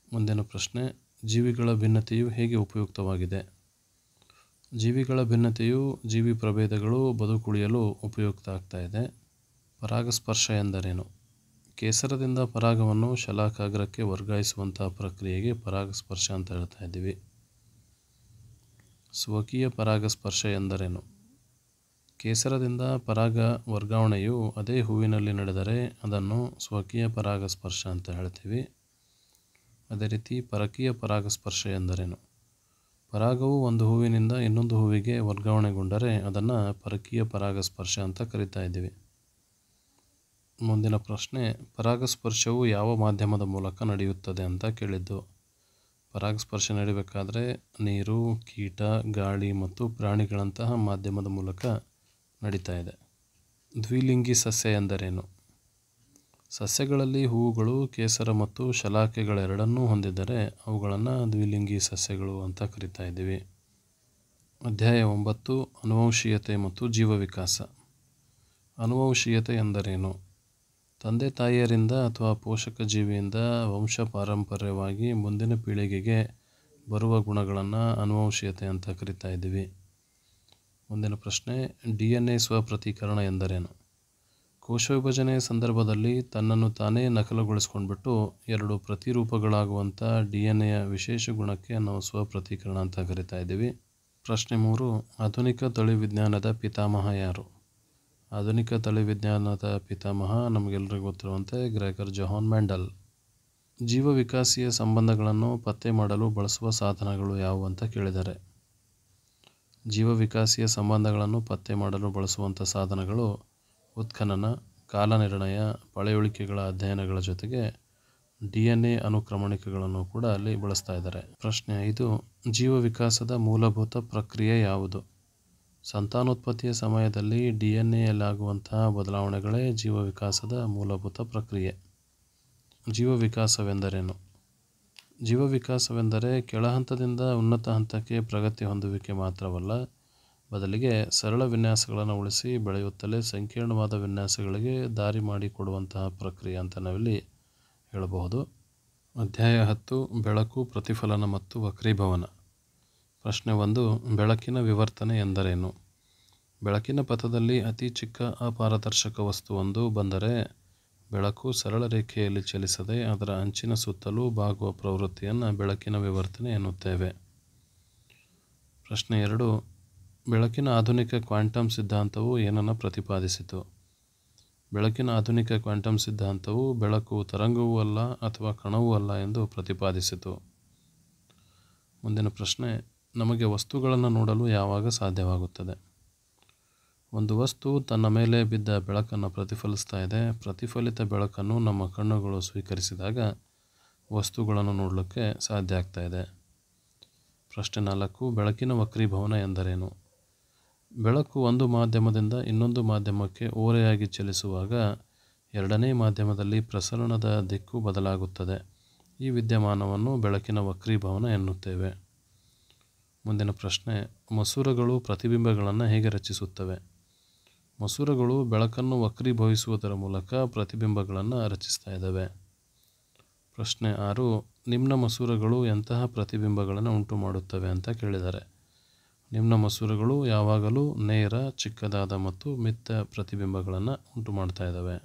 ಮುಂದಿನ ಪ್ರಶ್ನೆ, ಜೀವಿಗಳ ಭಿನ್ನತೆಯು ಹೇಗೆ ಉಪಯುಕ್ತವಾಗಿದೆ? ಜೀವಿಗಳ ಭಿನ್ನತೆಯು ಜೀವಿ ಪ್ರಭೇದಗಳು ಬದುಕುಳಿಯಲು ಉಪಯುಕ್ತ ಆಗ್ತಾ ಇದೆ. ಪರಾಗಸ್ಪರ್ಶ ಎಂದರೇನು? ಕೇಸರದಿಂದ ಪರಾಗವನ್ನು ಶಲಾಕಾಗ್ರಕ್ಕೆ ವರ್ಗಾಯಿಸುವಂತಹ ಪ್ರಕ್ರಿಯೆಗೆ ಪರಾಗಸ್ಪರ್ಶ ಅಂತ ಹೇಳ್ತಾ ಇದ್ದೀವಿ. ಸ್ವಕೀಯ ಪರಾಗಸ್ಪರ್ಶ ಎಂದರೇನು? ಕೇಸರದಿಂದ ಪರಾಗ ವರ್ಗಾವಣೆಯು ಅದೇ ಹೂವಿನಲ್ಲಿ ನಡೆದರೆ ಅದನ್ನು ಸ್ವಕೀಯ ಪರಾಗಸ್ಪರ್ಶ ಅಂತ ಹೇಳ್ತೀವಿ. ಅದೇ ರೀತಿ ಪರಕೀಯ ಪರಾಗಸ್ಪರ್ಶ ಎಂದರೇನು? ಪರಾಗವು ಒಂದು ಹೂವಿನಿಂದ ಇನ್ನೊಂದು ಹೂವಿಗೆ ವರ್ಗಾವಣೆಗೊಂಡರೆ ಅದನ್ನು ಪರಕೀಯ ಪರಾಗಸ್ಪರ್ಶ ಅಂತ ಕರಿತಾ ಇದ್ದೀವಿ. ಮುಂದಿನ ಪ್ರಶ್ನೆ, ಪರಾಗಸ್ಪರ್ಶವು ಯಾವ ಮಾಧ್ಯಮದ ಮೂಲಕ ನಡೆಯುತ್ತದೆ ಅಂತ ಕೇಳಿದ್ದು. ಪರಾಗಸ್ಪರ್ಶ ನಡೀಬೇಕಾದ್ರೆ ನೀರು, ಕೀಟ, ಗಾಳಿ ಮತ್ತು ಪ್ರಾಣಿಗಳಂತಹ ಮಾಧ್ಯಮದ ಮೂಲಕ ನಡೀತಾ ಇದೆ. ದ್ವಿಲಿಂಗಿ ಸಸ್ಯ ಎಂದರೇನು? ಸಸ್ಯಗಳಲ್ಲಿ ಹೂವುಗಳು ಕೇಸರ ಮತ್ತು ಶಲಾಕೆಗಳೆರಡನ್ನೂ ಹೊಂದಿದ್ದರೆ ಅವುಗಳನ್ನು ದ್ವಿಲಿಂಗಿ ಸಸ್ಯಗಳು ಅಂತ ಕರಿತಾ ಇದ್ದೀವಿ. ಅಧ್ಯಾಯ 9 ಅನುವಂಶೀಯತೆ ಮತ್ತು ಜೀವ ವಿಕಾಸ. ಅನುವಂಶೀಯತೆ ಎಂದರೇನು? ತಂದೆ ತಾಯಿಯರಿಂದ ಅಥವಾ ಪೋಷಕ ಜೀವಿಯಿಂದ ವಂಶ ಪಾರಂಪರ್ಯವಾಗಿ ಮುಂದಿನ ಪೀಳಿಗೆಗೆ ಬರುವ ಗುಣಗಳನ್ನು ಅನುವಂಶೀಯತೆ ಅಂತ ಕರಿತಾ ಇದ್ದೀವಿ. ಮುಂದಿನ ಪ್ರಶ್ನೆ, DNA ಸ್ವಪ್ರತೀಕರಣ ಎಂದರೇನು? ಕೋಶ ವಿಭಜನೆಯ ಸಂದರ್ಭದಲ್ಲಿ ತನ್ನನ್ನು ತಾನೇ ನಕಲುಗೊಳಿಸ್ಕೊಂಡ್ಬಿಟ್ಟು 2 ಪ್ರತಿರೂಪಗಳಾಗುವಂಥ DNAಯ ವಿಶೇಷ ಗುಣಕ್ಕೆ ನಾವು ಸ್ವಪ್ರತೀಕರಣ ಅಂತ ಕರಿತಾ ಇದ್ದೀವಿ. ಪ್ರಶ್ನೆ 3, ಆಧುನಿಕ ತಳಿವಿಜ್ಞಾನದ ಪಿತಾಮಹ ಯಾರು? ಆಧುನಿಕ ತಳಿವಿಜ್ಞಾನದ ಪಿತಾಮಹ ನಮಗೆಲ್ಲರಿಗೂ ಗೊತ್ತಿರುವಂತೆ ಗ್ರೆಗರ್ ಜೊಹಾನ್ ಮೆಂಡಲ್. ಜೀವ ವಿಕಾಸೀಯ ಸಂಬಂಧಗಳನ್ನು ಪತ್ತೆ ಮಾಡಲು ಬಳಸುವ ಸಾಧನಗಳು ಯಾವುವು ಅಂತ ಕೇಳಿದ್ದಾರೆ. ಜೀವ ವಿಕಾಸೀಯ ಸಂಬಂಧಗಳನ್ನು ಪತ್ತೆ ಮಾಡಲು ಬಳಸುವಂಥ ಸಾಧನಗಳು ಉತ್ಖನನ, ಕಾಲನಿರ್ಣಯ, ಪಳೆಯುಳಿಕೆಗಳ ಅಧ್ಯಯನಗಳ ಜೊತೆಗೆ DNA ಅನುಕ್ರಮಣಿಕೆಗಳನ್ನು ಕೂಡ ಅಲ್ಲಿ ಬಳಸ್ತಾ ಇದ್ದಾರೆ. ಪ್ರಶ್ನೆ 5, ಜೀವ ವಿಕಾಸದ ಮೂಲಭೂತ ಪ್ರಕ್ರಿಯೆ ಯಾವುದು? ಸಂತಾನೋತ್ಪತ್ತಿಯ ಸಮಯದಲ್ಲಿ DNAಯಲ್ಲಾಗುವಂತಹ ಬದಲಾವಣೆಗಳೇ ಜೀವ ವಿಕಾಸದ ಮೂಲಭೂತ ಪ್ರಕ್ರಿಯೆ. ಜೀವ ವಿಕಾಸವೆಂದರೇನು? ಜೀವ ವಿಕಾಸವೆಂದರೆ ಕೆಳಹಂತದಿಂದ ಉನ್ನತ ಹಂತಕ್ಕೆ ಪ್ರಗತಿ ಹೊಂದುವಿಕೆ ಮಾತ್ರವಲ್ಲ, ಬದಲಿಗೆ ಸರಳ ವಿನ್ಯಾಸಗಳನ್ನು ಉಳಿಸಿ ಬೆಳೆಯುತ್ತಲೇ ಸಂಕೀರ್ಣವಾದ ವಿನ್ಯಾಸಗಳಿಗೆ ದಾರಿ ಮಾಡಿಕೊಡುವಂತಹ ಪ್ರಕ್ರಿಯೆ ಅಂತ ನಾವಿಲ್ಲಿ ಹೇಳಬಹುದು. ಅಧ್ಯಾಯ 10 ಬೆಳಕು, ಪ್ರತಿಫಲನ ಮತ್ತು ವಕ್ರೀಭವನ. ಪ್ರಶ್ನೆ 1, ಬೆಳಕಿನ ವಿವರ್ತನೆ ಎಂದರೇನು? ಬೆಳಕಿನ ಪಥದಲ್ಲಿ ಅತಿ ಚಿಕ್ಕ ಅಪಾರದರ್ಶಕ ವಸ್ತುವೊಂದು ಬಂದರೆ ಬೆಳಕು ಸರಳ ರೇಖೆಯಲ್ಲಿ ಚಲಿಸದೆ ಅದರ ಅಂಚಿನ ಸುತ್ತಲೂ ಬಾಗುವ ಪ್ರವೃತ್ತಿಯನ್ನು ಬೆಳಕಿನ ವಿವರ್ತನೆ ಎನ್ನುತ್ತೇವೆ. ಪ್ರಶ್ನೆ 2, ಬೆಳಕಿನ ಆಧುನಿಕ ಕ್ವಾಂಟಮ್ ಸಿದ್ಧಾಂತವು ಏನನ್ನು ಪ್ರತಿಪಾದಿಸಿತು? ಬೆಳಕಿನ ಆಧುನಿಕ ಕ್ವಾಂಟಮ್ ಸಿದ್ಧಾಂತವು ಬೆಳಕು ತರಂಗವೂ ಅಲ್ಲ ಅಥವಾ ಕಣವೂ ಅಲ್ಲ ಎಂದು ಪ್ರತಿಪಾದಿಸಿತು. ಮುಂದಿನ ಪ್ರಶ್ನೆ, ನಮಗೆ ವಸ್ತುಗಳನ್ನು ನೋಡಲು ಯಾವಾಗ ಸಾಧ್ಯವಾಗುತ್ತದೆ? ಒಂದು ವಸ್ತು ತನ್ನ ಮೇಲೆ ಬಿದ್ದ ಬೆಳಕನ್ನು ಪ್ರತಿಫಲಿಸ್ತಾ ಇದೆ. ಪ್ರತಿಫಲಿತ ಬೆಳಕನ್ನು ನಮ್ಮ ಕಣ್ಣುಗಳು ಸ್ವೀಕರಿಸಿದಾಗ ವಸ್ತುಗಳನ್ನು ನೋಡಲಿಕ್ಕೆ ಸಾಧ್ಯ ಆಗ್ತಾ ಇದೆ. ಪ್ರಶ್ನೆ 4, ಬೆಳಕಿನ ವಕ್ರೀಭವನ ಎಂದರೇನು? ಬೆಳಕು ಒಂದು ಮಾಧ್ಯಮದಿಂದ ಇನ್ನೊಂದು ಮಾಧ್ಯಮಕ್ಕೆ ಓರೆಯಾಗಿ ಚಲಿಸುವಾಗ ಎರಡನೇ ಮಾಧ್ಯಮದಲ್ಲಿ ಪ್ರಸರಣದ ದಿಕ್ಕು ಬದಲಾಗುತ್ತದೆ. ಈ ವಿದ್ಯಮಾನವನ್ನು ಬೆಳಕಿನ ವಕ್ರೀಭವನ ಎನ್ನುತ್ತೇವೆ. ಮುಂದಿನ ಪ್ರಶ್ನೆ, ಮಸೂರಗಳು ಪ್ರತಿಬಿಂಬಗಳನ್ನು ಹೇಗೆ ರಚಿಸುತ್ತವೆ? ಮಸೂರಗಳು ಬೆಳಕನ್ನು ವಕ್ರೀಭವಿಸುವುದರ ಮೂಲಕ ಪ್ರತಿಬಿಂಬಗಳನ್ನು ರಚಿಸ್ತಾ ಇದ್ದಾವೆ. ಪ್ರಶ್ನೆ 6, ನಿಮ್ನ ಮಸೂರಗಳು ಎಂತಹ ಪ್ರತಿಬಿಂಬಗಳನ್ನು ಉಂಟು ಮಾಡುತ್ತವೆ ಅಂತ ಕೇಳಿದ್ದಾರೆ. ನಿಮ್ನ ಮಸೂರಗಳು ಯಾವಾಗಲೂ ನೇರ, ಚಿಕ್ಕದಾದ ಮತ್ತು ಮಿತ್ತ ಪ್ರತಿಬಿಂಬಗಳನ್ನು ಉಂಟು ಮಾಡ್ತಾ ಇದ್ದಾವೆ.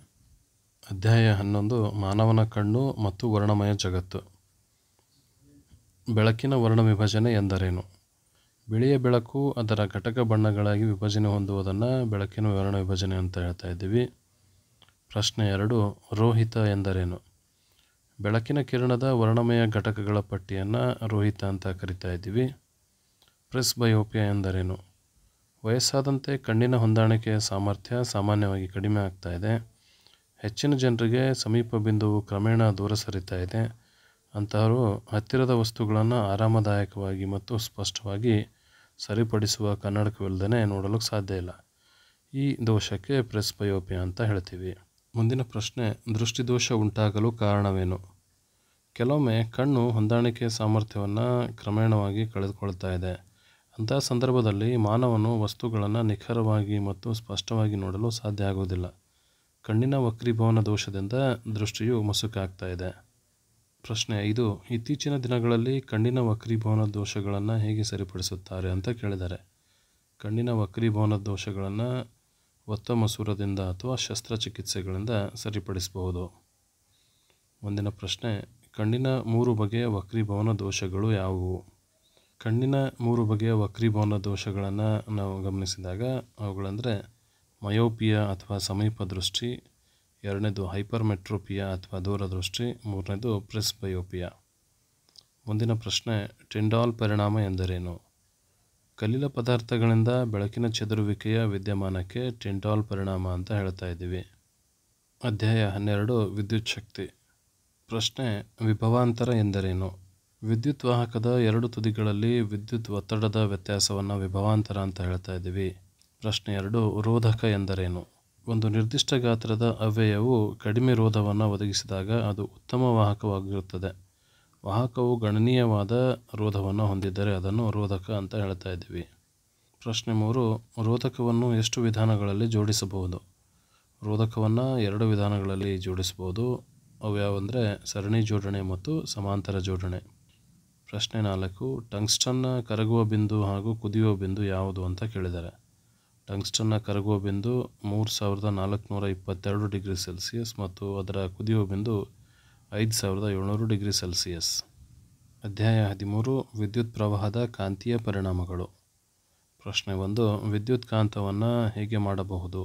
ಅಧ್ಯಾಯ 11, ಮಾನವನ ಕಣ್ಣು ಮತ್ತು ವರ್ಣಮಯ ಜಗತ್ತು. ಬೆಳಕಿನ ವರ್ಣವಿಭಜನೆ ಎಂದರೇನು? ಬಿಳಿಯ ಬೆಳಕು ಅದರ ಘಟಕ ಬಣ್ಣಗಳಾಗಿ ವಿಭಜನೆ ಹೊಂದುವುದನ್ನು ಬೆಳಕಿನ ವರ್ಣವಿಭಜನೆ ಅಂತ ಹೇಳ್ತಾ ಇದ್ದೀವಿ. ಪ್ರಶ್ನೆ 2, ರೋಹಿತ ಎಂದರೇನು? ಬೆಳಕಿನ ಕಿರಣದ ವರ್ಣಮಯ ಘಟಕಗಳ ಪಟ್ಟಿಯನ್ನು ರೋಹಿತ ಅಂತ ಕರಿತಾ ಇದ್ದೀವಿ. ಪ್ರೆಸ್ಬಯೋಪಿಯಾ ಎಂದರೇನು? ವಯಸ್ಸಾದಂತೆ ಕಣ್ಣಿನ ಹೊಂದಾಣಿಕೆಯ ಸಾಮರ್ಥ್ಯ ಸಾಮಾನ್ಯವಾಗಿ ಕಡಿಮೆ ಆಗ್ತಾ ಇದೆ. ಹೆಚ್ಚಿನ ಜನರಿಗೆ ಸಮೀಪ ಬಿಂದುವು ಕ್ರಮೇಣ ದೂರ ಸರಿತಾ ಇದೆ. ಅಂತಹವರು ಹತ್ತಿರದ ವಸ್ತುಗಳನ್ನು ಆರಾಮದಾಯಕವಾಗಿ ಮತ್ತು ಸ್ಪಷ್ಟವಾಗಿ ಸರಿಪಡಿಸುವ ಕನ್ನಡಕವಿಲ್ಲದೆ ನೋಡಲು ಸಾಧ್ಯ ಇಲ್ಲ. ಈ ದೋಷಕ್ಕೆ ಪ್ರೆಸ್ಬಯೋಪಿಯಾ ಅಂತ ಹೇಳ್ತೀವಿ. ಮುಂದಿನ ಪ್ರಶ್ನೆ, ದೃಷ್ಟಿದೋಷ ಉಂಟಾಗಲು ಕಾರಣವೇನು? ಕೆಲವೊಮ್ಮೆ ಕಣ್ಣು ಹೊಂದಾಣಿಕೆಯ ಸಾಮರ್ಥ್ಯವನ್ನು ಕ್ರಮೇಣವಾಗಿ ಕಳೆದುಕೊಳ್ತಾ ಇದೆ. ಅಂತಹ ಸಂದರ್ಭದಲ್ಲಿ ಮಾನವನು ವಸ್ತುಗಳನ್ನು ನಿಖರವಾಗಿ ಮತ್ತು ಸ್ಪಷ್ಟವಾಗಿ ನೋಡಲು ಸಾಧ್ಯ ಆಗುವುದಿಲ್ಲ. ಕಣ್ಣಿನ ವಕ್ರೀಭವನ ದೋಷದಿಂದ ದೃಷ್ಟಿಯು ಮಸುಕಾಗ್ತಾ ಇದೆ. ಪ್ರಶ್ನೆ 5, ಇತ್ತೀಚಿನ ದಿನಗಳಲ್ಲಿ ಕಣ್ಣಿನ ವಕ್ರೀಭವನ ದೋಷಗಳನ್ನು ಹೇಗೆ ಸರಿಪಡಿಸುತ್ತಾರೆ ಅಂತ ಕೇಳಿದ್ದಾರೆ. ಕಣ್ಣಿನ ವಕ್ರೀಭವನ ದೋಷಗಳನ್ನು ಒತ್ತ ಮಸೂರದಿಂದ ಅಥವಾ ಶಸ್ತ್ರಚಿಕಿತ್ಸೆಗಳಿಂದ ಸರಿಪಡಿಸಬಹುದು. ಮುಂದಿನ ಪ್ರಶ್ನೆ, ಕಣ್ಣಿನ 3 ಬಗೆಯ ವಕ್ರೀಭವನ ದೋಷಗಳು ಯಾವುವು? ಕಣ್ಣಿನ 3 ಬಗೆಯ ವಕ್ರೀಭವನ ದೋಷಗಳನ್ನು ನಾವು ಗಮನಿಸಿದಾಗ ಅವುಗಳಂದರೆ ಮಯೋಪಿಯಾ ಅಥವಾ ಸಮೀಪ ದೃಷ್ಟಿ, ಎರಡನೇದು ಹೈಪರ್ಮೆಟ್ರೋಪಿಯಾ ಅಥವಾ ದೂರದೃಷ್ಟಿ, ಮೂರನೇದು ಪ್ರೆಸ್ಬಯೋಪಿಯಾ. ಮುಂದಿನ ಪ್ರಶ್ನೆ, ಟಿಂಡಾಲ್ ಪರಿಣಾಮ ಎಂದರೇನು? ಕಲ್ಲಿನ ಪದಾರ್ಥಗಳಿಂದ ಬೆಳಕಿನ ಚೆದುರುವಿಕೆಯ ವಿದ್ಯಮಾನಕ್ಕೆ ಟಿಂಡಾಲ್ ಪರಿಣಾಮ ಅಂತ ಹೇಳ್ತಾ ಇದ್ದೀವಿ. ಅಧ್ಯಾಯ 12, ವಿದ್ಯುತ್ ಶಕ್ತಿ. ಪ್ರಶ್ನೆ, ವಿಭವಾಂತರ ಎಂದರೇನು? ವಿದ್ಯುತ್ ವಾಹಕದ 2 ತುದಿಗಳಲ್ಲಿ ವಿದ್ಯುತ್ ಒತ್ತಡದ ವ್ಯತ್ಯಾಸವನ್ನು ವಿಭವಾಂತರ ಅಂತ ಹೇಳ್ತಾ ಇದ್ದೀವಿ. ಪ್ರಶ್ನೆ 2, ರೋಧಕ ಎಂದರೇನು? ಒಂದು ನಿರ್ದಿಷ್ಟ ಗಾತ್ರದ ಅವ್ಯಯವು ಕಡಿಮೆ ರೋಧವನ್ನು ಒದಗಿಸಿದಾಗ ಅದು ಉತ್ತಮ ವಾಹಕವಾಗಿರುತ್ತದೆ. ವಾಹಕವು ಗಣನೀಯವಾದ ರೋಧವನ್ನು ಹೊಂದಿದ್ದರೆ ಅದನ್ನು ರೋಧಕ ಅಂತ ಹೇಳ್ತಾ ಇದ್ದೀವಿ. ಪ್ರಶ್ನೆ 3, ರೋಧಕವನ್ನು ಎಷ್ಟು ವಿಧಾನಗಳಲ್ಲಿ ಜೋಡಿಸಬಹುದು? ರೋಧಕವನ್ನು 2 ವಿಧಾನಗಳಲ್ಲಿ ಜೋಡಿಸಬಹುದು. ಅವು ಯಾವಂದರೆ ಸರಣಿ ಜೋಡಣೆ ಮತ್ತು ಸಮಾಂತರ ಜೋಡಣೆ. ಪ್ರಶ್ನೆ 4, ಟಂಗ್ಸ್ಟನ್ನ ಕರಗುವ ಬಿಂದು ಹಾಗೂ ಕುದಿಯುವ ಬಿಂದು ಯಾವುದು ಅಂತ ಕೇಳಿದ್ದಾರೆ. ಟಂಗ್ಸ್ಟನ್ನ ಕರಗುವ ಬಿಂದು 3422 ಡಿಗ್ರಿ ಸೆಲ್ಸಿಯಸ್ ಮತ್ತು ಅದರ ಕುದಿಯುವ ಬಿಂದು 5700 ಡಿಗ್ರಿ ಸೆಲ್ಸಿಯಸ್. ಅಧ್ಯಾಯ 13, ವಿದ್ಯುತ್ ಪ್ರವಾಹದ ಕಾಂತೀಯ ಪರಿಣಾಮಗಳು. ಪ್ರಶ್ನೆ 1, ವಿದ್ಯುತ್ ಕಾಂತವನ್ನು ಹೇಗೆ ಮಾಡಬಹುದು?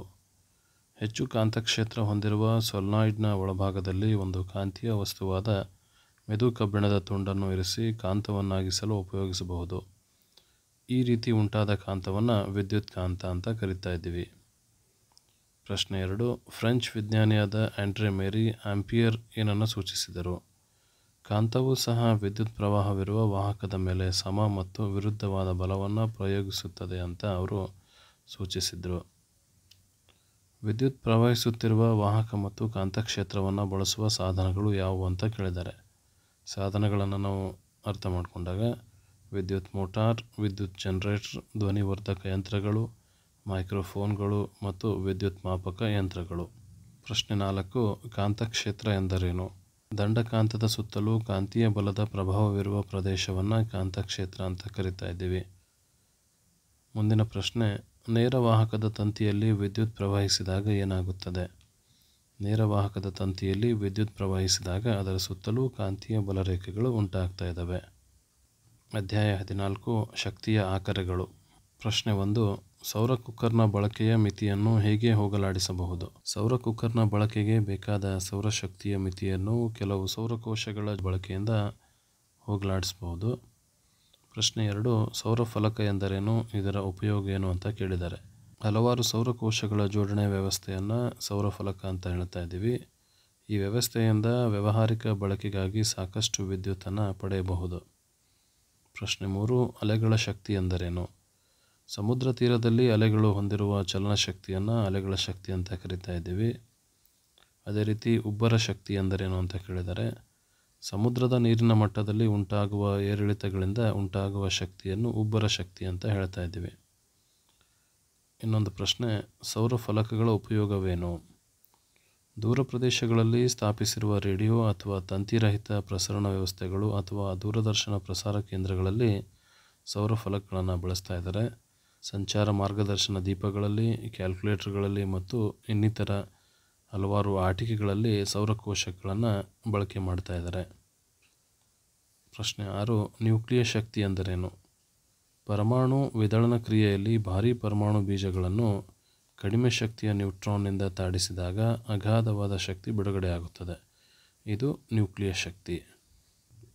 ಹೆಚ್ಚು ಕಾಂತಕ್ಷೇತ್ರ ಹೊಂದಿರುವ ಸೊಲೆನಾಯ್ಡ್ನ ಒಳಭಾಗದಲ್ಲಿ ಒಂದು ಕಾಂತೀಯ ವಸ್ತುವಾದ ಮೆದು ಕಬ್ಬಿಣದ ತುಂಡನ್ನು ಇರಿಸಿ ಕಾಂತವನ್ನಾಗಿಸಲು ಉಪಯೋಗಿಸಬಹುದು. ಈ ರೀತಿ ಉಂಟಾದ ಕಾಂತವನ್ನು ವಿದ್ಯುತ್ ಕಾಂತ ಅಂತ ಕರಿತಾ ಇದ್ದೀವಿ. ಪ್ರಶ್ನೆ 2, ಫ್ರೆಂಚ್ ವಿಜ್ಞಾನಿಯಾದ ಆಂಡ್ರೆ ಮೇರಿ ಆಂಪಿಯರ್ ಏನನ್ನು ಸೂಚಿಸಿದರು? ಕಾಂತವೂ ಸಹ ವಿದ್ಯುತ್ ಪ್ರವಾಹವಿರುವ ವಾಹಕದ ಮೇಲೆ ಸಮ ಮತ್ತು ವಿರುದ್ಧವಾದ ಬಲವನ್ನು ಪ್ರಯೋಗಿಸುತ್ತದೆ ಅಂತ ಅವರು ಸೂಚಿಸಿದರು. ವಿದ್ಯುತ್ ಪ್ರವಹಿಸುತ್ತಿರುವ ವಾಹಕ ಮತ್ತು ಕಾಂತಕ್ಷೇತ್ರವನ್ನು ಬಳಸುವ ಸಾಧನಗಳು ಯಾವುವು ಅಂತ ಕೇಳಿದ್ದಾರೆ. ಸಾಧನಗಳನ್ನು ನಾವು ಅರ್ಥ ಮಾಡಿಕೊಂಡಾಗ ವಿದ್ಯುತ್ ಮೋಟಾರ್, ವಿದ್ಯುತ್ ಜನರೇಟರ್, ಧ್ವನಿವರ್ಧಕ ಯಂತ್ರಗಳು, ಮೈಕ್ರೋಫೋನ್ಗಳು ಮತ್ತು ವಿದ್ಯುತ್ ಮಾಪಕ ಯಂತ್ರಗಳು. ಪ್ರಶ್ನೆ 4, ಕಾಂತಕ್ಷೇತ್ರ ಎಂದರೇನು? ದಂಡಕಾಂತದ ಸುತ್ತಲೂ ಕಾಂತೀಯ ಬಲದ ಪ್ರಭಾವವಿರುವ ಪ್ರದೇಶವನ್ನು ಕಾಂತಕ್ಷೇತ್ರ ಅಂತ ಕರಿತಾ ಇದ್ದೀವಿ. ಮುಂದಿನ ಪ್ರಶ್ನೆ, ನೇರ ವಾಹಕದ ತಂತಿಯಲ್ಲಿ ವಿದ್ಯುತ್ ಪ್ರವಹಿಸಿದಾಗ ಏನಾಗುತ್ತದೆ? ನೇರ ವಾಹಕದ ತಂತಿಯಲ್ಲಿ ವಿದ್ಯುತ್ ಪ್ರವಹಿಸಿದಾಗ ಅದರ ಸುತ್ತಲೂ ಕಾಂತೀಯ ಬಲರೇಖೆಗಳು ಉಂಟಾಗ್ತಾ ಇದ್ದಾವೆ. ಅಧ್ಯಾಯ 14, ಶಕ್ತಿಯ ಆಕರಗಳು. ಪ್ರಶ್ನೆ 1, ಸೌರ ಕುಕ್ಕರ್ನ ಬಳಕೆಯ ಮಿತಿಯನ್ನು ಹೇಗೆ ಹೋಗಲಾಡಿಸಬಹುದು? ಸೌರ ಕುಕ್ಕರ್ನ ಬಳಕೆಗೆ ಬೇಕಾದ ಸೌರಶಕ್ತಿಯ ಮಿತಿಯನ್ನು ಕೆಲವು ಸೌರಕೋಶಗಳ ಬಳಕೆಯಿಂದ ಹೋಗಲಾಡಿಸಬಹುದು. ಪ್ರಶ್ನೆ 2, ಸೌರಫಲಕ ಎಂದರೇನು? ಇದರ ಉಪಯೋಗ ಏನು ಅಂತ ಕೇಳಿದ್ದಾರೆ. ಹಲವಾರು ಸೌರಕೋಶಗಳ ಜೋಡಣೆ ವ್ಯವಸ್ಥೆಯನ್ನು ಸೌರಫಲಕ ಅಂತ ಹೇಳ್ತಾ ಇದ್ದೀವಿ. ಈ ವ್ಯವಸ್ಥೆಯಿಂದ ವ್ಯಾವಹಾರಿಕ ಬಳಕೆಗಾಗಿ ಸಾಕಷ್ಟು ವಿದ್ಯುತ್ತನ್ನು ಪಡೆಯಬಹುದು. ಪ್ರಶ್ನೆ 3, ಅಲೆಗಳ ಶಕ್ತಿ ಎಂದರೇನು? ಸಮುದ್ರ ತೀರದಲ್ಲಿ ಅಲೆಗಳು ಹೊಂದಿರುವ ಚಲನಶಕ್ತಿಯನ್ನು ಅಲೆಗಳ ಶಕ್ತಿ ಅಂತ ಕರಿತಾ ಇದ್ದೀವಿ. ಅದೇ ರೀತಿ ಉಬ್ಬರ ಶಕ್ತಿ ಎಂದರೇನು ಅಂತ ಕೇಳಿದರೆ, ಸಮುದ್ರದ ನೀರಿನ ಮಟ್ಟದಲ್ಲಿ ಉಂಟಾಗುವ ಏರಿಳಿತಗಳಿಂದ ಉಂಟಾಗುವ ಶಕ್ತಿಯನ್ನು ಉಬ್ಬರ ಶಕ್ತಿ ಅಂತ ಹೇಳ್ತಾ ಇದ್ದೀವಿ. ಇನ್ನೊಂದು ಪ್ರಶ್ನೆ, ಸೌರ ಫಲಕಗಳ ಉಪಯೋಗವೇನು? ದೂರ ಪ್ರದೇಶಗಳಲ್ಲಿ ಸ್ಥಾಪಿಸಿರುವ ರೇಡಿಯೋ ಅಥವಾ ತಂತಿರಹಿತ ಪ್ರಸರಣ ವ್ಯವಸ್ಥೆಗಳು ಅಥವಾ ದೂರದರ್ಶನ ಪ್ರಸಾರ ಕೇಂದ್ರಗಳಲ್ಲಿ ಸೌರ ಫಲಕಗಳನ್ನು ಬಳಸ್ತಾ ಇದ್ದಾರೆ. ಸಂಚಾರ ಮಾರ್ಗದರ್ಶನ ದೀಪಗಳಲ್ಲಿ, ಕ್ಯಾಲ್ಕುಲೇಟರ್ಗಳಲ್ಲಿ ಮತ್ತು ಇನ್ನಿತರ ಹಲವಾರು ಆಟಿಕೆಗಳಲ್ಲಿ ಸೌರಕೋಶಗಳನ್ನು ಬಳಕೆ ಮಾಡ್ತಾ ಇದ್ದಾರೆ. ಪ್ರಶ್ನೆ 6, ನ್ಯೂಕ್ಲಿಯ ಶಕ್ತಿ ಎಂದರೇನು? ಪರಮಾಣು ವಿದಳನ ಕ್ರಿಯೆಯಲ್ಲಿ ಭಾರೀ ಪರಮಾಣು ಬೀಜಗಳನ್ನು ಕಡಿಮೆ ಶಕ್ತಿಯ ನ್ಯೂಟ್ರಾನ್ನಿಂದ ತಾಡಿಸಿದಾಗ ಅಗಾಧವಾದ ಶಕ್ತಿ ಬಿಡುಗಡೆಯಾಗುತ್ತದೆ. ಇದು ನ್ಯೂಕ್ಲಿಯ ಶಕ್ತಿ.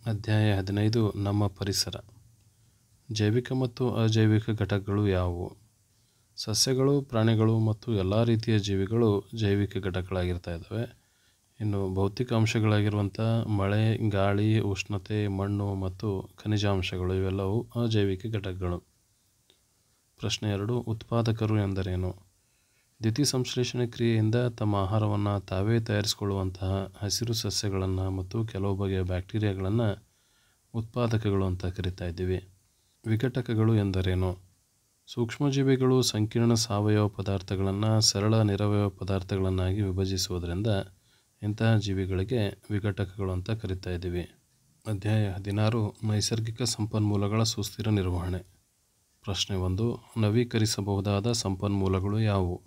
ಅಧ್ಯಾಯ 15, ನಮ್ಮ ಪರಿಸರ. ಜೈವಿಕ ಮತ್ತು ಅಜೈವಿಕ ಘಟಕಗಳು ಯಾವುವು? ಸಸ್ಯಗಳು, ಪ್ರಾಣಿಗಳು ಮತ್ತು ಎಲ್ಲ ರೀತಿಯ ಜೀವಿಗಳು ಜೈವಿಕ ಘಟಕಗಳಾಗಿರ್ತಾ ಇದ್ದಾವೆ. ಇನ್ನು ಭೌತಿಕ ಅಂಶಗಳಾಗಿರುವಂಥ ಮಳೆ, ಗಾಳಿ, ಉಷ್ಣತೆ, ಮಣ್ಣು ಮತ್ತು ಖನಿಜಾಂಶಗಳು ಇವೆಲ್ಲವೂ ಅಜೈವಿಕ ಘಟಕಗಳು. ಪ್ರಶ್ನೆ 2, ಉತ್ಪಾದಕರು ಎಂದರೇನು? ದ್ಯುತಿಸಂಶ್ಲೇಷಣೆ ಕ್ರಿಯೆಯಿಂದ ತಮ್ಮ ಆಹಾರವನ್ನು ತಾವೇ ತಯಾರಿಸಿಕೊಳ್ಳುವಂತಹ ಹಸಿರು ಸಸ್ಯಗಳನ್ನು ಮತ್ತು ಕೆಲವು ಬಗೆಯ ಬ್ಯಾಕ್ಟೀರಿಯಾಗಳನ್ನು ಉತ್ಪಾದಕಗಳು ಅಂತ ಕರಿತಾ ಇದ್ದೀವಿ. ವಿಘಟಕಗಳು ಎಂದರೇನು? ಸೂಕ್ಷ್ಮಜೀವಿಗಳು ಸಂಕೀರ್ಣ ಸಾವಯವ ಪದಾರ್ಥಗಳನ್ನು ಸರಳ ನಿರವಯವ ಪದಾರ್ಥಗಳನ್ನಾಗಿ ವಿಭಜಿಸುವುದರಿಂದ ಇಂತಹ ಜೀವಿಗಳಿಗೆ ವಿಘಟಕಗಳು ಅಂತ ಕರಿತಾ ಇದ್ದೀವಿ. ಅಧ್ಯಾಯ 16, ನೈಸರ್ಗಿಕ ಸಂಪನ್ಮೂಲಗಳ ಸುಸ್ಥಿರ ನಿರ್ವಹಣೆ. ಪ್ರಶ್ನೆ 1, ನವೀಕರಿಸಬಹುದಾದ ಸಂಪನ್ಮೂಲಗಳು ಯಾವುವು?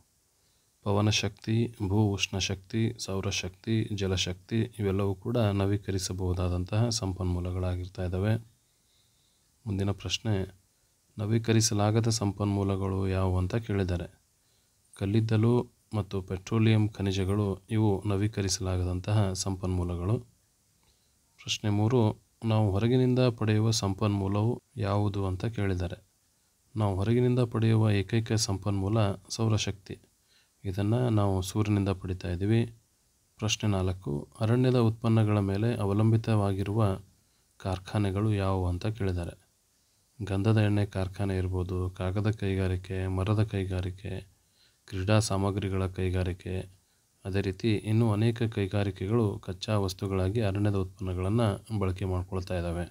ಪವನಶಕ್ತಿ, ಭೂ ಉಷ್ಣಶಕ್ತಿ, ಸೌರಶಕ್ತಿ, ಜಲಶಕ್ತಿ ಇವೆಲ್ಲವೂ ಕೂಡ ನವೀಕರಿಸಬಹುದಾದಂತಹ ಸಂಪನ್ಮೂಲಗಳಾಗಿರ್ತಾ ಇದ್ದಾವೆ. ಮುಂದಿನ ಪ್ರಶ್ನೆ, ನವೀಕರಿಸಲಾಗದ ಸಂಪನ್ಮೂಲಗಳು ಯಾವುವು ಅಂತ ಕೇಳಿದ್ದಾರೆ. ಕಲ್ಲಿದ್ದಲು ಮತ್ತು ಪೆಟ್ರೋಲಿಯಂ ಖನಿಜಗಳು ಇವು ನವೀಕರಿಸಲಾಗದಂತಹ ಸಂಪನ್ಮೂಲಗಳು. ಪ್ರಶ್ನೆ 3, ನಾವು ಹೊರಗಿನಿಂದ ಪಡೆಯುವ ಸಂಪನ್ಮೂಲವು ಯಾವುದು ಅಂತ ಕೇಳಿದ್ದಾರೆ. ನಾವು ಹೊರಗಿನಿಂದ ಪಡೆಯುವ ಏಕೈಕ ಸಂಪನ್ಮೂಲ ಸೌರಶಕ್ತಿ. ಇದನ್ನು ನಾವು ಸೂರ್ಯನಿಂದ ಪಡಿತಾ ಇದ್ದೀವಿ. ಪ್ರಶ್ನೆ 4, ಅರಣ್ಯದ ಉತ್ಪನ್ನಗಳ ಮೇಲೆ ಅವಲಂಬಿತವಾಗಿರುವ ಕಾರ್ಖಾನೆಗಳು ಯಾವುವು ಅಂತ ಕೇಳಿದ್ದಾರೆ. ಗಂಧದ ಎಣ್ಣೆ ಕಾರ್ಖಾನೆ ಇರ್ಬೋದು, ಕಾಗದ ಕೈಗಾರಿಕೆ, ಮರದ ಕೈಗಾರಿಕೆ, ಕ್ರೀಡಾ ಸಾಮಗ್ರಿಗಳ ಕೈಗಾರಿಕೆ, ಅದೇ ರೀತಿ ಇನ್ನೂ ಅನೇಕ ಕೈಗಾರಿಕೆಗಳು ಕಚ್ಚಾ ವಸ್ತುಗಳಾಗಿ ಅರಣ್ಯದ ಉತ್ಪನ್ನಗಳನ್ನು ಬಳಕೆ ಮಾಡ್ಕೊಳ್ತಾ ಇದ್ದಾವೆ.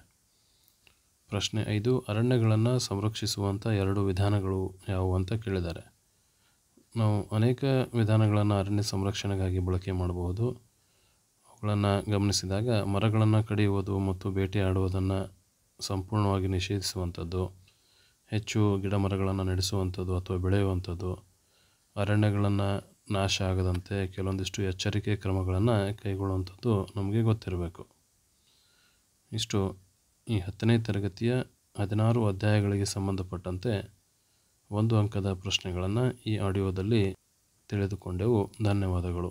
ಪ್ರಶ್ನೆ 5, ಅರಣ್ಯಗಳನ್ನು ಸಂರಕ್ಷಿಸುವಂಥ 2 ವಿಧಾನಗಳು ಯಾವುವು ಅಂತ ಕೇಳಿದ್ದಾರೆ. ನಾವು ಅನೇಕ ವಿಧಾನಗಳನ್ನು ಅರಣ್ಯ ಸಂರಕ್ಷಣೆಗಾಗಿ ಬಳಕೆ ಮಾಡಬಹುದು. ಅವುಗಳನ್ನು ಗಮನಿಸಿದಾಗ ಮರಗಳನ್ನು ಕಡಿಯುವುದು ಮತ್ತು ಬೇಟೆಯಾಡುವುದನ್ನು ಸಂಪೂರ್ಣವಾಗಿ ನಿಷೇಧಿಸುವಂಥದ್ದು, ಹೆಚ್ಚು ಗಿಡ ಮರಗಳನ್ನು ನಡೆಸುವಂಥದ್ದು ಅಥವಾ ಬೆಳೆಯುವಂಥದ್ದು, ಅರಣ್ಯಗಳನ್ನು ನಾಶ ಆಗದಂತೆ ಕೆಲವೊಂದಿಷ್ಟು ಎಚ್ಚರಿಕೆ ಕ್ರಮಗಳನ್ನು ಕೈಗೊಳ್ಳುವಂಥದ್ದು ನಮಗೆ ಗೊತ್ತಿರಬೇಕು. ಇಷ್ಟು ಈ 10ನೇ ತರಗತಿಯ 16 ಅಧ್ಯಾಯಗಳಿಗೆ ಸಂಬಂಧಪಟ್ಟಂತೆ 1 ಅಂಕದ ಪ್ರಶ್ನೆಗಳನ್ನು ಈ ಆಡಿಯೋದಲ್ಲಿ ತಿಳಿದುಕೊಂಡೆವು. ಧನ್ಯವಾದಗಳು.